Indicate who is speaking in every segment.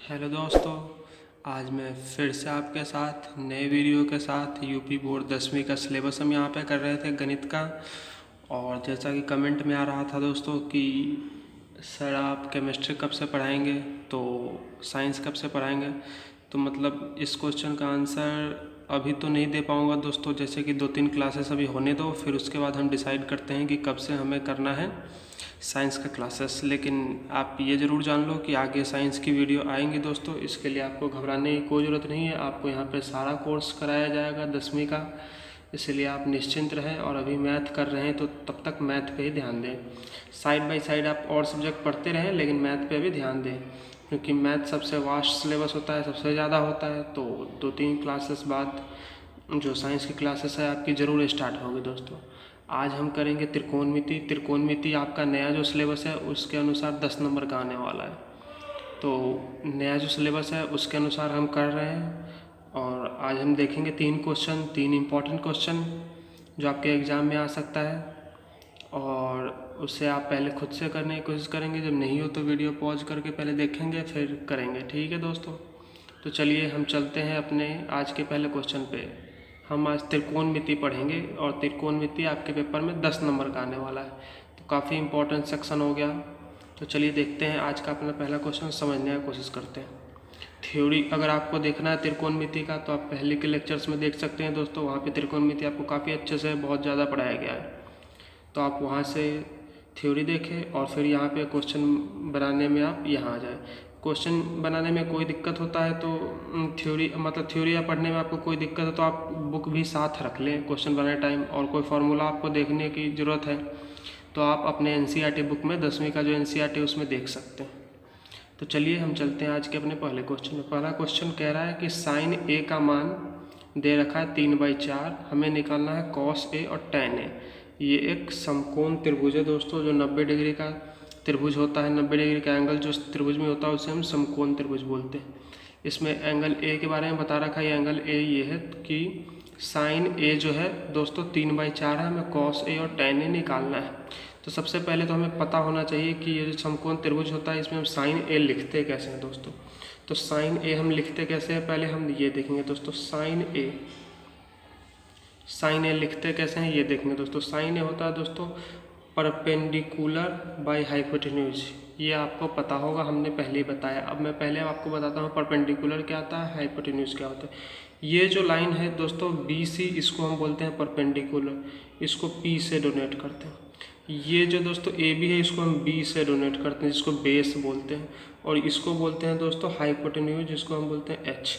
Speaker 1: Hello दोस्तों, आज मैं फिर से आपके साथ नए वीडियो के साथ यूपी बोर्ड 10वीं का सिलेबस हम यहाँ पे कर रहे थे गणित का। और जैसा कि कमेंट में आ रहा था दोस्तों कि सर आप केमिस्ट्री कब से पढ़ाएंगे, तो साइंस कब से पढ़ाएंगे। तो मतलब इस क्वेश्चन का आंसर अभी तो नहीं दे पाऊँगा दोस्तों, जैसे कि 2-3 क्लासेस अभी होने दो, फिर उसके बाद हम डिसाइड करते हैं कि कब से हमें करना है साइंस का क्लासेस। लेकिन आप ये ज़रूर जान लो कि आगे साइंस की वीडियो आएंगी दोस्तों, इसके लिए आपको घबराने की कोई ज़रूरत नहीं है। आपको यहाँ पे सारा कोर्स कराया जाएगा 10वीं का, इसलिए आप निश्चिंत रहें। और अभी मैथ कर रहे हैं तो तब तक मैथ पे ही ध्यान दें। साइड बाय साइड आप और सब्जेक्ट पढ़ते रहें, लेकिन मैथ पे भी ध्यान दें, क्योंकि मैथ सबसे वास्ट सिलेबस होता है, सबसे ज़्यादा होता है। तो 2-3 क्लासेस बाद जो साइंस की क्लासेस है आपकी ज़रूर स्टार्ट होगी दोस्तों। आज हम करेंगे त्रिकोणमिति। त्रिकोणमिति आपका नया जो सिलेबस है उसके अनुसार 10 नंबर का आने वाला है। तो नया जो सिलेबस है उसके अनुसार हम कर रहे हैं। और आज हम देखेंगे 3 इम्पॉर्टेंट क्वेश्चन जो आपके एग्ज़ाम में आ सकता है, और उससे आप पहले खुद से करने की कोशिश करेंगे। जब नहीं हो तो वीडियो पॉज करके पहले देखेंगे फिर करेंगे, ठीक है दोस्तों। तो चलिए हम चलते हैं अपने आज के पहले क्वेश्चन पे। हम आज त्रिकोणमिति पढ़ेंगे, और त्रिकोणमिति आपके पेपर में 10 नंबर का आने वाला है, तो काफ़ी इंपॉर्टेंट सेक्शन हो गया। तो चलिए देखते हैं आज का अपना पहला क्वेश्चन, समझने की कोशिश करते हैं। थ्योरी अगर आपको देखना है त्रिकोणमिति का तो आप पहले के लेक्चर्स में देख सकते हैं दोस्तों, वहाँ पे त्रिकोणमिति आपको काफ़ी अच्छे से बहुत ज़्यादा पढ़ाया गया है। तो आप वहाँ से थ्योरी देखें और फिर यहाँ पे क्वेश्चन बनाने में आप यहाँ आ जाए। क्वेश्चन बनाने में कोई दिक्कत होता है तो थ्योरी या पढ़ने में आपको कोई दिक्कत है तो आप बुक भी साथ रख लें क्वेश्चन बनाने टाइम, और कोई फार्मूला आपको देखने की ज़रूरत है तो आप अपने एनसीईआरटी बुक में 10वीं का जो एनसीईआरटी उसमें देख सकते हैं। तो चलिए हम चलते हैं आज के अपने पहले क्वेश्चन में। पहला क्वेश्चन कह रहा है कि साइन ए का मान दे रखा है 3/4, हमें निकालना है कॉस ए और टेन ए। ये एक समकोण त्रिभुज है दोस्तों, जो 90 डिग्री का त्रिभुज होता है। 90 डिग्री का एंगल जो त्रिभुज में होता है उसे हम समकोण त्रिभुज बोलते हैं। इसमें एंगल ए के बारे में बता रखा है। ये एंगल ए ये है कि साइन ए जो है दोस्तों 3/4 है, हमें कॉस ए और टेन ए निकालना है। तो सबसे पहले तो हमें पता होना चाहिए कि ये जो समकोण त्रिभुज होता है इसमें हम साइन ए लिखते कैसे हैं दोस्तों। तो साइन ए हम लिखते कैसे हैं, पहले हम ये देखेंगे दोस्तों। साइन ए लिखते कैसे हैं ये देखेंगे दोस्तों। साइन ए होता है दोस्तों परपेंडिकुलर बाय हाइपोटेन्यूज, ये आपको पता होगा, हमने पहले ही बताया। अब मैं पहले आपको बताता हूँ परपेंडिकुलर क्या होता है, हाइपोटेन्यूज क्या होता है। ये जो लाइन है दोस्तों बी सी, इसको हम बोलते हैं परपेंडिकुलर, इसको पी से डोनेट करते हैं। ये जो दोस्तों ए बी है इसको हम बी से डोनेट करते हैं, जिसको बेस बोलते हैं। और इसको बोलते हैं दोस्तों हाइपोटेन्यूज, जिसको हम बोलते हैं एच।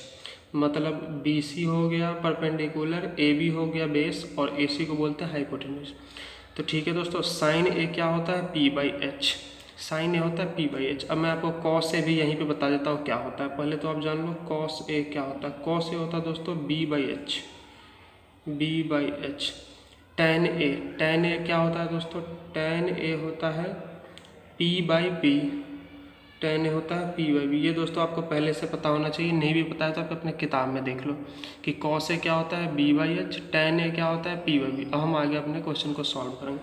Speaker 1: मतलब बी सी हो गया परपेंडिकुलर, ए बी हो गया बेस, और ए सी को बोलते हैं हाइपोटेन्यूज। तो ठीक है दोस्तों, साइन ए क्या होता है P/H। साइन ए होता है P/H। अब मैं आपको कॉस ए भी यहीं पे बता देता हूँ क्या होता है। पहले तो आप जान लो कॉस ए क्या होता है। कॉस ए होता है दोस्तों B/H। टेन ए क्या होता है दोस्तों, टेन ए होता है P/P। टेन ए होता है P/P। ये दोस्तों आपको पहले से पता होना चाहिए, नहीं भी पता है तो आप अपने किताब में देख लो कि कॉस ए क्या होता है B/H, टेन ए क्या होता है P/P। अब हम आगे अपने क्वेश्चन को सॉल्व करेंगे।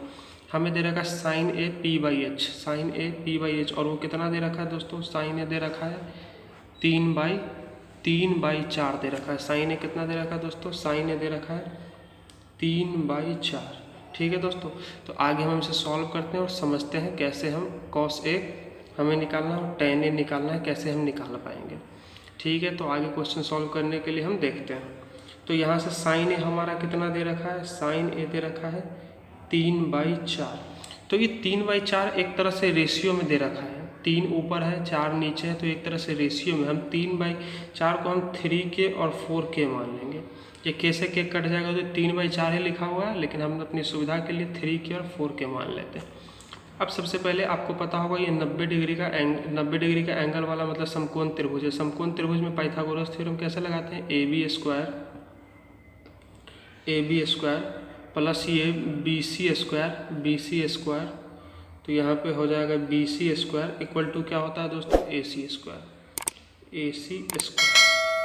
Speaker 1: हमें दे रखा है साइन ए P/H, साइन ए P/H, और वो कितना दे रखा है दोस्तों, साइन ए दे रखा है 3/4 दे रखा है। साइन ए कितना दे रखा है दोस्तों, साइन ए दे रखा है 3/4। ठीक है दोस्तों, तो आगे हम इसे सॉल्व करते हैं और समझते हैं कैसे हम कॉस ए हमें निकालना है और टेन ए निकालना है, कैसे हम निकाल पाएंगे। ठीक है, तो आगे क्वेश्चन सॉल्व करने के लिए हम देखते हैं। तो यहाँ से साइन ए हमारा कितना दे रखा है, साइन ए दे रखा है 3/4। तो ये 3/4 एक तरह से रेशियो में दे रखा है, 3 ऊपर है 4 नीचे है, तो एक तरह से रेशियो में हम 3/4 को हम 3K और 4K मान लेंगे। ये कैसे के कट जाएगा, तो 3/4 ही लिखा हुआ है, लेकिन हम अपनी सुविधा के लिए 3K और 4K मान लेते हैं। अब सबसे पहले आपको पता होगा ये 90 डिग्री का एंगल वाला मतलब समकोण त्रिभुज है। समकोण त्रिभुज में पाइथागोरस थ्योरम कैसे लगाते हैं, AB स्क्वायर प्लस ये BC स्क्वायर, तो यहाँ पे हो जाएगा BC स्क्वायर इक्वल टू क्या होता है दोस्तों, AC स्क्वायर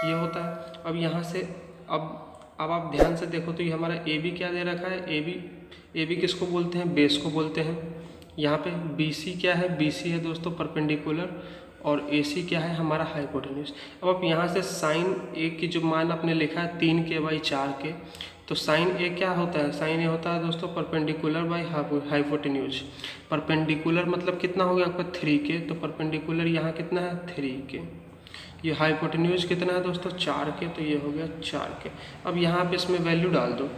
Speaker 1: ये होता है। अब यहाँ से अब आप ध्यान से देखो तो ये हमारा AB क्या दे रखा है, AB किसको बोलते हैं, बेस को बोलते हैं। यहाँ पे BC क्या है, BC है दोस्तों परपेंडिकुलर, और AC क्या है हमारा हाइपोटेन्यूज। अब आप यहाँ से साइन A की जो मान आपने लिखा है 3K/4K, तो साइन A क्या होता है, साइन A होता है दोस्तों परपेंडिकुलर बाई हाइपोटेन्यूज। परपेंडिकुलर मतलब कितना हो गया आपका 3K, तो परपेंडिकुलर यहाँ कितना है 3K, ये हाइपोटेन्यूज कितना है दोस्तों 4K, तो ये हो गया 4K। अब यहाँ पे इसमें वैल्यू डाल दो।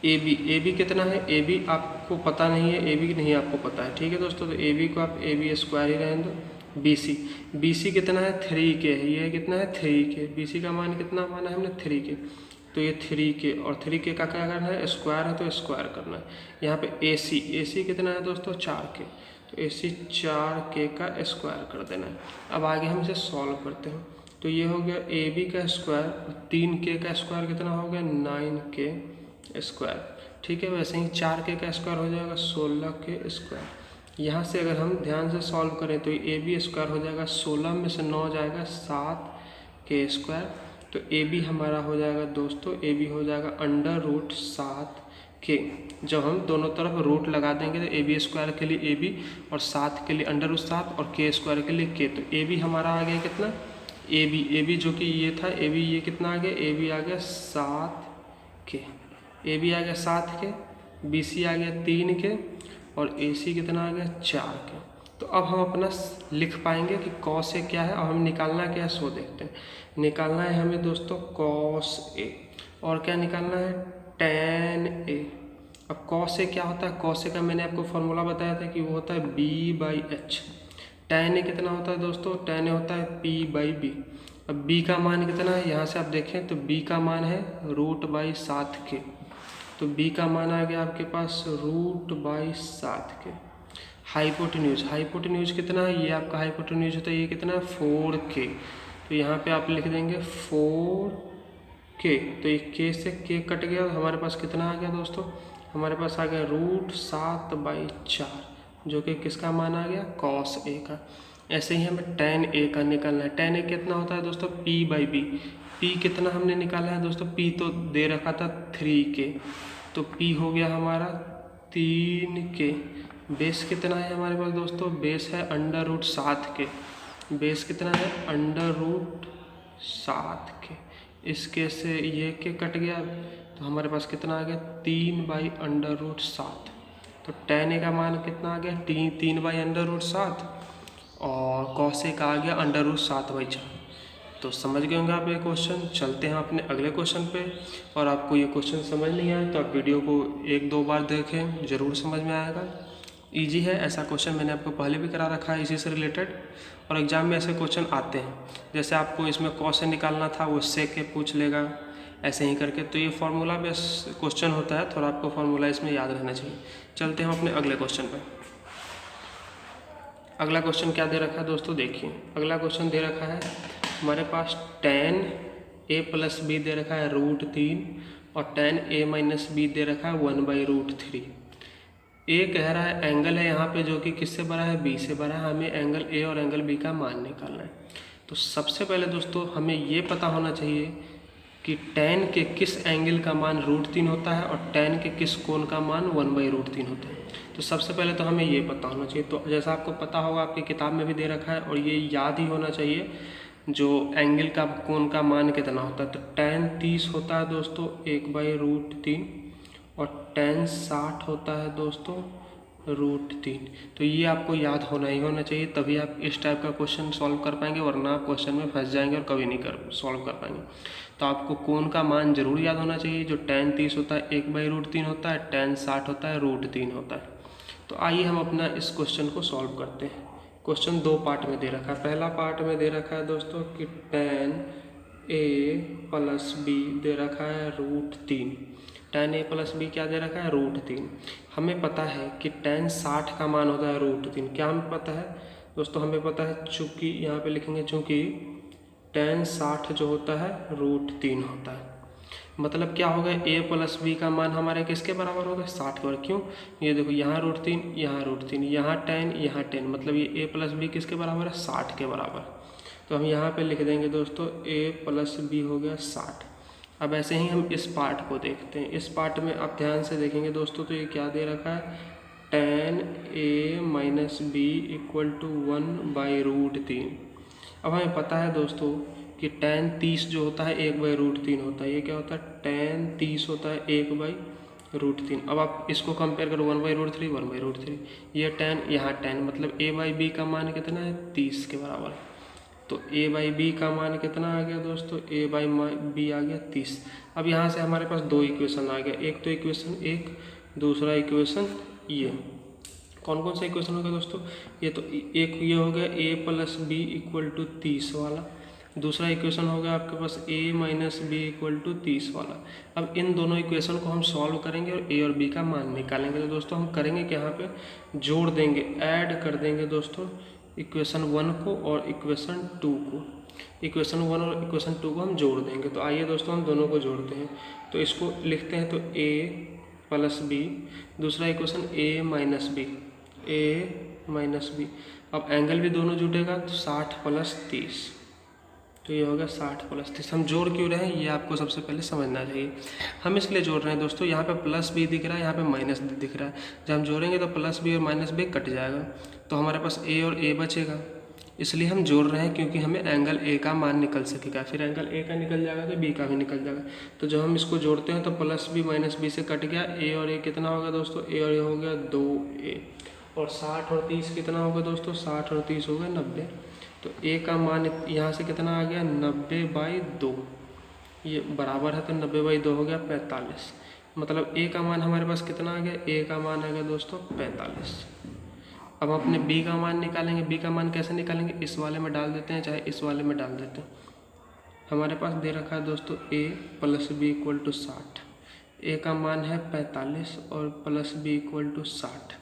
Speaker 1: AB कितना है, AB आपको पता नहीं है, AB नहीं आपको पता है, ठीक है दोस्तों, तो AB को आप AB² ही रहने दो। BC कितना है 3K है, ये कितना है 3K, BC का मान कितना माना है हमने 3K, तो ये 3K और 3K का क्या करना है स्क्वायर है तो स्क्वायर करना है। यहाँ पे AC कितना है दोस्तों 4K, तो AC 4K का स्क्वायर कर देना है। अब आगे हम इसे सॉल्व करते हैं, तो ये हो गया AB का स्क्वायर और 3K का स्क्वायर कितना हो गया 9K स्क्वायर, ठीक है। वैसे ही 4K का स्क्वायर हो जाएगा 16K स्क्वायर। यहाँ से अगर हम ध्यान से सॉल्व करें तो AB² हो जाएगा 16 में से 9 जाएगा 7K स्क्वायर, तो AB हमारा हो जाएगा दोस्तों, AB हो जाएगा √7K। जब हम दोनों तरफ रूट लगा देंगे तो AB² के लिए AB और 7 के लिए √7 और K² के लिए K, तो AB हमारा आ गया कितना AB जो कि ये था AB, ये कितना आ गया AB आ गया 7K, AB आ गया 7K, BC आ गया 3K और AC कितना आ गया 4K। तो अब हम अपना लिख पाएंगे कि cos A क्या है, और हमें निकालना क्या है सो देखते हैं। निकालना है हमें दोस्तों cos A, और क्या निकालना है tan A। अब cos A क्या होता है, cos A का मैंने आपको फॉर्मूला बताया था कि वो होता है B/H। tan A कितना होता है दोस्तों, tan A होता है P/B। अब B का मान कितना है, यहाँ से आप देखें तो B का मान है √7K, तो B का मान आ गया आपके पास √7K। हाइपोटेन्यूज कितना है, ये आपका हाइपोटेन्यूज होता है, ये कितना है 4K, तो यहाँ पे आप लिख देंगे 4K, तो ये K से K कट गया, हमारे पास कितना आ गया दोस्तों, हमारे पास आ गया √7/4, जो कि किसका मान आ गया cos A का। ऐसे ही हमें tan A का निकालना है। tan A कितना होता है दोस्तों P/B। P कितना हमने निकाला है दोस्तों, P तो दे रखा था 3K, तो P हो गया हमारा 3K। बेस कितना है हमारे पास दोस्तों, बेस है √7K, बेस कितना है √7K। इसके से ये के कट गया, तो हमारे पास कितना आ गया 3/√7, तो tan A का मान कितना आ गया 3/√7 और cos A का आ गया √7/4। तो समझ गए होंगे आप ये क्वेश्चन। चलते हैं अपने अगले क्वेश्चन पे, और आपको ये क्वेश्चन समझ नहीं आया तो आप वीडियो को 1-2 बार देखें, ज़रूर समझ में आएगा। इजी है, ऐसा क्वेश्चन मैंने आपको पहले भी करा रखा है इसी से रिलेटेड, और एग्जाम में ऐसे क्वेश्चन आते हैं। जैसे आपको इसमें cos से निकालना था, वो sec के पूछ लेगा, ऐसे ही करके। तो ये फार्मूला बेस क्वेश्चन होता है, थोड़ा आपको फार्मूला इसमें याद रहना चाहिए। चलते हैं अपने अगले क्वेश्चन पर। अगला क्वेश्चन क्या दे रखा है दोस्तों, देखिए अगला क्वेश्चन दे रखा है हमारे पास tan A + B दे रखा है √3 और tan A - B दे रखा है 1/√3। A कह रहा है एंगल है यहाँ पे जो कि किससे बड़ा है, B से बड़ा है। हमें एंगल A और एंगल B का मान निकालना है। तो सबसे पहले दोस्तों हमें ये पता होना चाहिए कि tan के किस एंगल का मान √3 होता है और tan के किस कोण का मान 1/√3 होता है। तो सबसे पहले तो हमें ये पता होना चाहिए। तो जैसा आपको पता होगा, आपकी किताब में भी दे रखा है, और ये याद ही होना चाहिए जो एंगल का कोण का मान कितना होता है। तो tan 30 होता है दोस्तों 1/√3 और tan 60 होता है दोस्तों √3। तो ये आपको याद होना ही होना चाहिए, तभी आप इस टाइप का क्वेश्चन सॉल्व कर पाएंगे, वरना आप क्वेश्चन में फंस जाएंगे और कभी नहीं सॉल्व कर पाएंगे। तो आपको कोण का मान जरूर याद होना चाहिए। जो tan 30 होता है 1/√3 होता है, tan 60 होता है √3 होता है। तो आइए हम अपना इस क्वेश्चन को सॉल्व करते हैं। क्वेश्चन 2 पार्ट में दे रखा है। पहला पार्ट में दे रखा है दोस्तों कि tan A + B दे रखा है √3। tan A + B क्या दे रखा है √3। हमें पता है कि tan 60 का मान होता है √3। क्या हमें पता है दोस्तों, हमें पता है, चूँकि यहाँ पे लिखेंगे चूँकि tan 60 जो होता है √3 होता है। मतलब क्या होगा, A + B का मान हमारे किसके बराबर होगा 60 के बराबर। क्यों, ये देखो यहाँ √3 यहाँ √3 यहाँ tan यहाँ tan, मतलब ये A + B किसके बराबर है 60 के बराबर। तो हम यहाँ पे लिख देंगे दोस्तों A + B हो गया 60। अब ऐसे ही हम इस पार्ट को देखते हैं। इस पार्ट में आप ध्यान से देखेंगे दोस्तों, तो ये क्या दे रखा है tan A - B = 1/√3। अब हमें पता है दोस्तों कि tan 30 जो होता है 1/√3 होता है। ये क्या होता है, tan 30 होता है 1/√3। अब आप इसको कंपेयर करो 1/√3 1/√3, ये tan यहाँ tan मतलब a/b का मान कितना है 30 के बराबर। तो a/b का मान कितना आ गया दोस्तों, a/b आ गया 30। अब यहाँ से हमारे पास दो इक्वेशन आ गया, एक तो इक्वेशन एक, दूसरा इक्वेशन ये। कौन कौन सा इक्वेशन हो गया दोस्तों, ये तो एक ये हो गया a+b = 30 वाला, दूसरा इक्वेशन हो गया आपके पास a-b = 30 वाला। अब इन दोनों इक्वेशन को हम सॉल्व करेंगे और a और b का मान निकालेंगे। तो दोस्तों हम करेंगे कि यहाँ पे जोड़ देंगे, ऐड कर देंगे दोस्तों इक्वेशन 1 को और इक्वेशन 2 को। इक्वेशन 1 और इक्वेशन 2 को हम जोड़ देंगे। तो आइए दोस्तों हम दोनों को जोड़ते हैं। तो इसको लिखते हैं तो a+b, दूसरा इक्वेशन a-b। अब एंगल भी दोनों जुटेगा तो 60 + 30, तो ये होगा 60 + 30। हम जोड़ क्यों रहे हैं ये आपको सबसे पहले समझना चाहिए। हम इसलिए जोड़ रहे हैं दोस्तों, यहाँ पे +b दिख रहा है, यहाँ पे -b दिख रहा है। जब हम जोड़ेंगे तो +b और -b कट जाएगा, तो हमारे पास a और a बचेगा। इसलिए हम जोड़ रहे हैं क्योंकि हमें एंगल a का मान निकल सकेगा, फिर एंगल a का निकल जाएगा तो b का भी निकल जाएगा। तो जब हम इसको जोड़ते हैं तो +b -b से कट गया, a और a कितना होगा दोस्तों, a और a हो गया 2a, और 60 और 30 कितना होगा दोस्तों, 60 और 30 हो गया 90। तो a का मान यहाँ से कितना आ गया 90/2, ये बराबर है तो 90/2 हो गया 45। मतलब a का मान हमारे पास कितना आ गया, a का मान आ गया दोस्तों 45। अब हम अपने b का मान निकालेंगे। b का मान कैसे निकालेंगे, इस वाले में डाल देते हैं चाहे इस वाले में डाल देते हैं। हमारे पास दे रखा है दोस्तों a+b = 60, a का मान है 45 और +b = 60।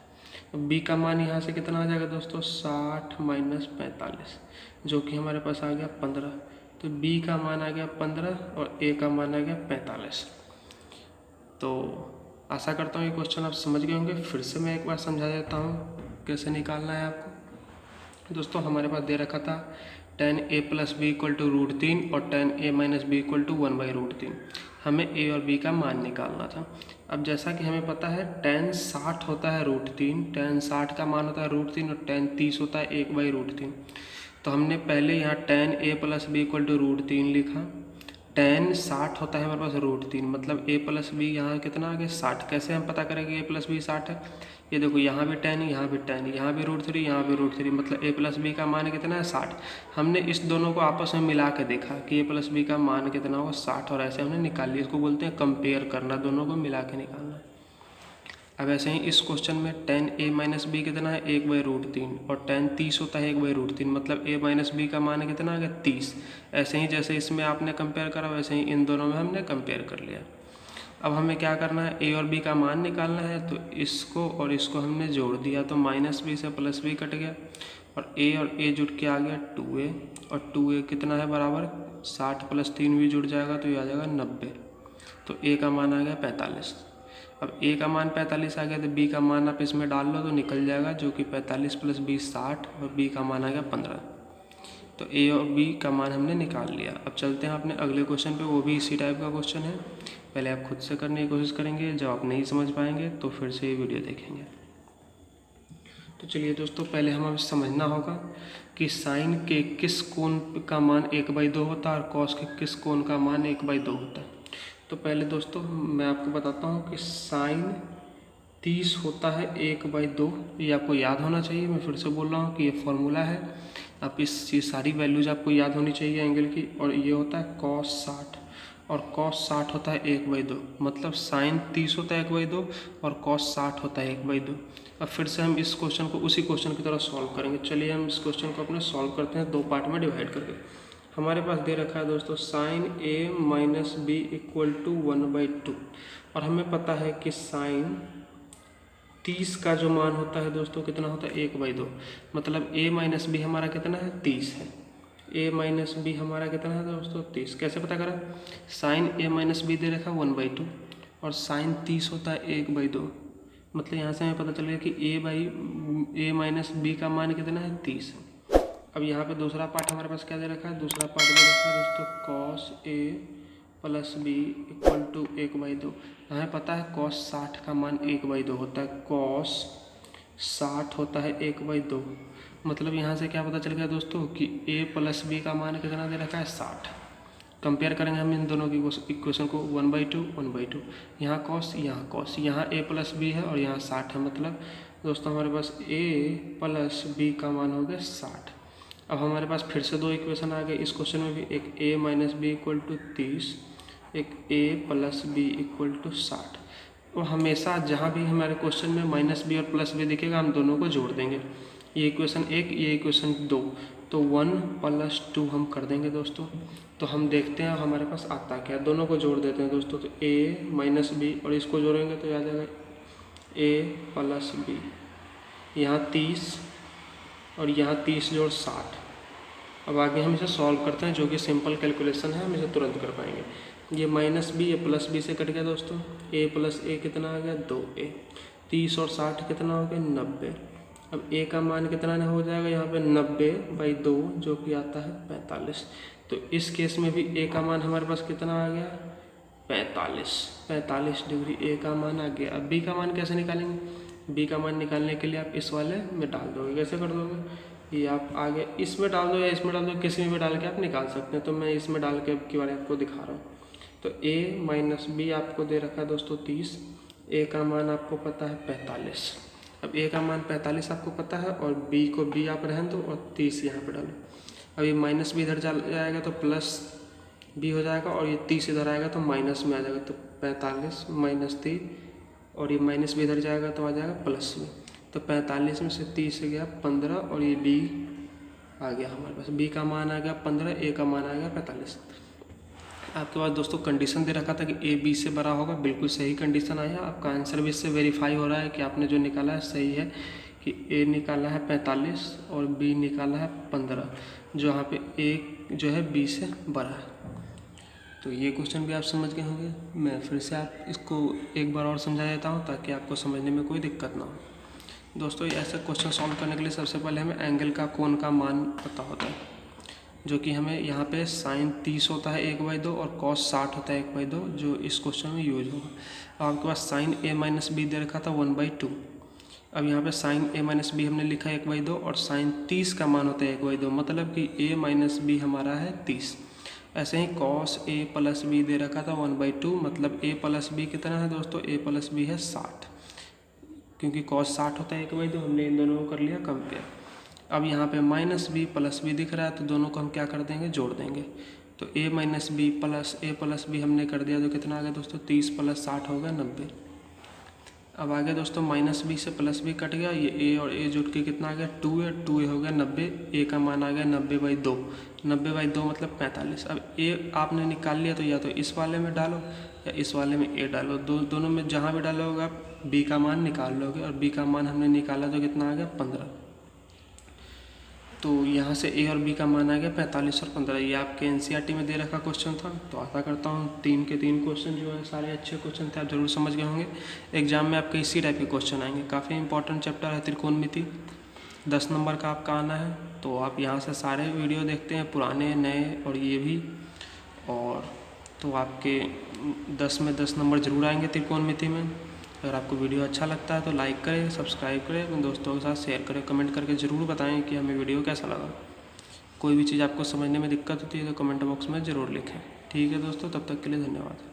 Speaker 1: b का मान यहाँ से कितना आ जाएगा दोस्तों, 60 - 45, जो कि हमारे पास आ गया 15। तो b का मान आ गया 15 और a का मान आ गया 45। तो आशा करता हूँ ये क्वेश्चन आप समझ गए होंगे। फिर से मैं एक बार समझा देता हूँ कैसे निकालना है आपको। दोस्तों हमारे पास दे रखा था tan a+b = √3 और tan a-b = 1/√3। हमें a और b का मान निकालना था। अब जैसा कि हमें पता है tan 60 होता है √3, tan 60 का मान होता है √3 और tan 30 होता है 1/√3। तो हमने पहले यहाँ tan a+b = √3 लिखा, tan 60 होता है हमारे पास √3, मतलब a+b यहाँ कितना आ गया 60। कैसे हम पता करेंगे a+b 60 है, ये देखो यहाँ भी tan, यहाँ भी tan, यहाँ भी √3, यहाँ भी √3, मतलब a+b का मान कितना है 60। हमने इस दोनों को आपस में मिला के देखा कि a+b का मान कितना होगा 60, और ऐसे हमने निकाल लिया। इसको बोलते हैं कंपेयर करना, दोनों को मिला के निकालना है। अब ऐसे ही इस क्वेश्चन में tan a-b कितना है 1/√3 और tan 30 होता है 1/√3, मतलब a-b का मान कितना आ गया 30। ऐसे ही जैसे इसमें आपने कंपेयर करा वैसे ही इन दोनों में हमने कंपेयर कर लिया। अब हमें क्या करना है, a और b का मान निकालना है। तो इसको और इसको हमने जोड़ दिया तो -b से +b कट गया, और a जुड़ के आ गया 2a, और 2a कितना है बराबर 60 + 3 भी जुड़ जाएगा तो ये आ जाएगा 90। तो a का मान आ गया 45। अब a का मान 45 आ गया तो b का मान आप इसमें डाल लो तो निकल जाएगा, जो कि 45 + 20 60, और b का मान आ गया 15। तो a और b का मान हमने निकाल लिया। अब चलते हैं अपने अगले क्वेश्चन पे, वो भी इसी टाइप का क्वेश्चन है। पहले आप खुद से करने की कोशिश करेंगे, जब आप नहीं समझ पाएंगे तो फिर से ये वीडियो देखेंगे। तो चलिए दोस्तों, पहले हमें समझना होगा कि साइन के किस कोण का मान 1/2 होता है और कॉस के किस कोण का मान 1/2 होता है। तो पहले दोस्तों मैं आपको बताता हूँ कि साइन 30 होता है 1/2, ये आपको याद होना चाहिए। मैं फिर से बोल रहा हूँ कि ये फॉर्मूला है, आप ये सारी वैल्यूज आपको याद होनी चाहिए एंगल की। और ये होता है cos 60, और cos 60 होता है 1/2, मतलब साइन 30 होता है 1/2 और cos 60 होता है 1/2। अब फिर से हम इस क्वेश्चन को उसी क्वेश्चन की तरह सॉल्व करेंगे। चलिए हम इस क्वेश्चन को अपने सॉल्व करते हैं, दो पार्ट में डिवाइड करके। हमारे पास दे रखा है दोस्तों साइन a - b = 1/2, और हमें पता है कि साइन 30 का जो मान होता है दोस्तों कितना होता है 1/2, मतलब a - b हमारा कितना है 30 है। a - b हमारा कितना है दोस्तों 30। कैसे पता करा, साइन a - b दे रखा है 1/2 और साइन 30 होता है 1/2, मतलब यहाँ से हमें पता चल गया कि a - b का मान कितना है 30 है। अब यहाँ पे दूसरा पार्ट हमारे पास क्या दे रखा है, दूसरा पार्ट दे रखा है दोस्तों cos a + b = 1/2। हमें पता है cos 60 का मान 1/2 होता है, cos 60 होता है 1/2, मतलब यहाँ से क्या पता चल गया दोस्तों कि a प्लस बी का मान कितना दे रखा है 60। कंपेयर करेंगे हम इन दोनों की इक्वेशन को 1/2 1/2, यहाँ कॉस यहाँ कॉस, यहाँ a प्लस बी है और यहाँ 60 है। मतलब दोस्तों हमारे पास a प्लस बी का मान हो गया 60। अब हमारे पास फिर से दो इक्वेशन आ गए इस क्वेश्चन में भी, एक a minus B equal to 30, एक a plus B equal to 60। और हमेशा जहाँ भी हमारे क्वेश्चन में माइनस बी और प्लस बी दिखेगा हम दोनों को जोड़ देंगे। ये इक्वेशन 1, ये इक्वेशन 2, तो 1 + 2 हम कर देंगे दोस्तों। तो हम देखते हैं हमारे पास आता क्या, दोनों को जोड़ देते हैं दोस्तों। तो a माइनस बी और इसको जोड़ेंगे तो आ जाएगा a प्लस बी, यहाँ 30 और यहाँ 30 जोड़ 60। अब आगे हम इसे सॉल्व करते हैं, जो कि सिंपल कैलकुलेशन है, हम इसे तुरंत कर पाएंगे। ये माइनस बी ये प्लस बी से कट गया दोस्तों, a प्लस a कितना आ गया 2a, 30 और 60 कितना हो गया 90। अब a का मान कितना हो जाएगा यहाँ पे 90/2, जो कि आता है 45। तो इस केस में भी a का मान हमारे पास कितना आ गया 45 डिग्री a का मान आ गया। अब b का मान कैसे निकालेंगे, b का मान निकालने के लिए आप इस वाले में डाल दोगे। कैसे कर दोगे, ये आप आगे इसमें डाल दो या इसमें डाल दो, किसी में भी डाल के आप निकाल सकते हैं। तो मैं इसमें डाल के अब की बार आपको दिखा रहा हूँ। तो a माइनस बी आपको दे रखा है दोस्तों 30, a का मान आपको पता है 45। अब a का मान 45 आपको पता है और b को b आप रहने दो और 30 यहाँ पे डालो। अब ये माइनस बी इधर जाएगा तो प्लस बी हो जाएगा और ये 30 इधर आएगा तो माइनस में आ जाएगा। तो 45 माइनस 30 और ये माइनस बी इधर जाएगा तो आ जाएगा प्लस में। तो 45 में से 30 गया 15 और ये b आ गया हमारे पास, b का मान आ गया 15, a का मान आ गया 45। आपके पास दोस्तों कंडीशन दे रखा था कि a b से बड़ा होगा, बिल्कुल सही कंडीशन आया। आपका आंसर भी इससे वेरीफाई हो रहा है कि आपने जो निकाला है सही है, कि a निकाला है 45 और b निकाला है 15, जो यहाँ पे a जो है b से बड़ा है। तो ये क्वेश्चन भी आप समझ गए होंगे। मैं फिर से आप इसको एक बार और समझा देता हूँ ताकि आपको समझने में कोई दिक्कत ना हो। दोस्तों ऐसा क्वेश्चन सॉल्व करने के लिए सबसे पहले हमें एंगल का कोण का मान पता होता है, जो कि हमें यहाँ पे साइन 30 होता है 1/2 और कॉस 60 होता है 1/2, जो इस क्वेश्चन में यूज होगा। अब आपके पास साइन a माइनस बी दे रखा था 1/2। अब यहाँ पे साइन a माइनस बी हमने लिखा है 1/2 और साइन 30 का मान होता है 1/2, मतलब कि a माइनस बी हमारा है 30। ऐसे ही कॉस a प्लस बी दे रखा था 1/2, मतलब a प्लस बी कितना है दोस्तों, a प्लस बी है 60, क्योंकि कॉस 60 होता है 1/2। हमने इन दोनों को कर लिया कंपेयर। अब यहाँ पे माइनस बी प्लस बी दिख रहा है तो दोनों को हम क्या कर देंगे, जोड़ देंगे। तो a minus B plus a plus B हमने कर दिया तो कितना आ गया दोस्तों 30 + 60 हो गया 90। अब आगे दोस्तों माइनस बी से प्लस बी कट गया, ये a और a जुड़ के कितना आ गया 2a हो गया 90, a का मान आ गया 90/2, 90/2 मतलब 45। अब a आपने निकाल लिया तो या तो इस वाले में डालो या इस वाले में a डालो, दोनों में जहाँ भी डालोगे आप b का मान निकाल लोगे। और b का मान हमने निकाला तो कितना आ गया 15। तो यहाँ से a और b का मान आ गया 45 और 15। ये आपके NCERT में दे रखा क्वेश्चन था। तो आशा करता हूँ 3 के 3 क्वेश्चन जो है सारे अच्छे क्वेश्चन थे, आप जरूर समझ गए होंगे। एग्जाम में आपके इसी टाइप के क्वेश्चन आएंगे। काफ़ी इंपॉर्टेंट चैप्टर है त्रिकोणमिति, 10 नंबर का आपका आना है। तो आप यहाँ से सारे वीडियो देखते हैं, पुराने नए और ये भी, और तो आपके 10 में 10 नंबर जरूर आएंगे त्रिकोणमिति में। अगर आपको वीडियो अच्छा लगता है तो लाइक करें, सब्सक्राइब करें, अपने दोस्तों के साथ शेयर करें, कमेंट करके ज़रूर बताएं कि हमें वीडियो कैसा लगा। कोई भी चीज़ आपको समझने में दिक्कत होती है तो कमेंट बॉक्स में ज़रूर लिखें। ठीक है दोस्तों, तब तक के लिए धन्यवाद।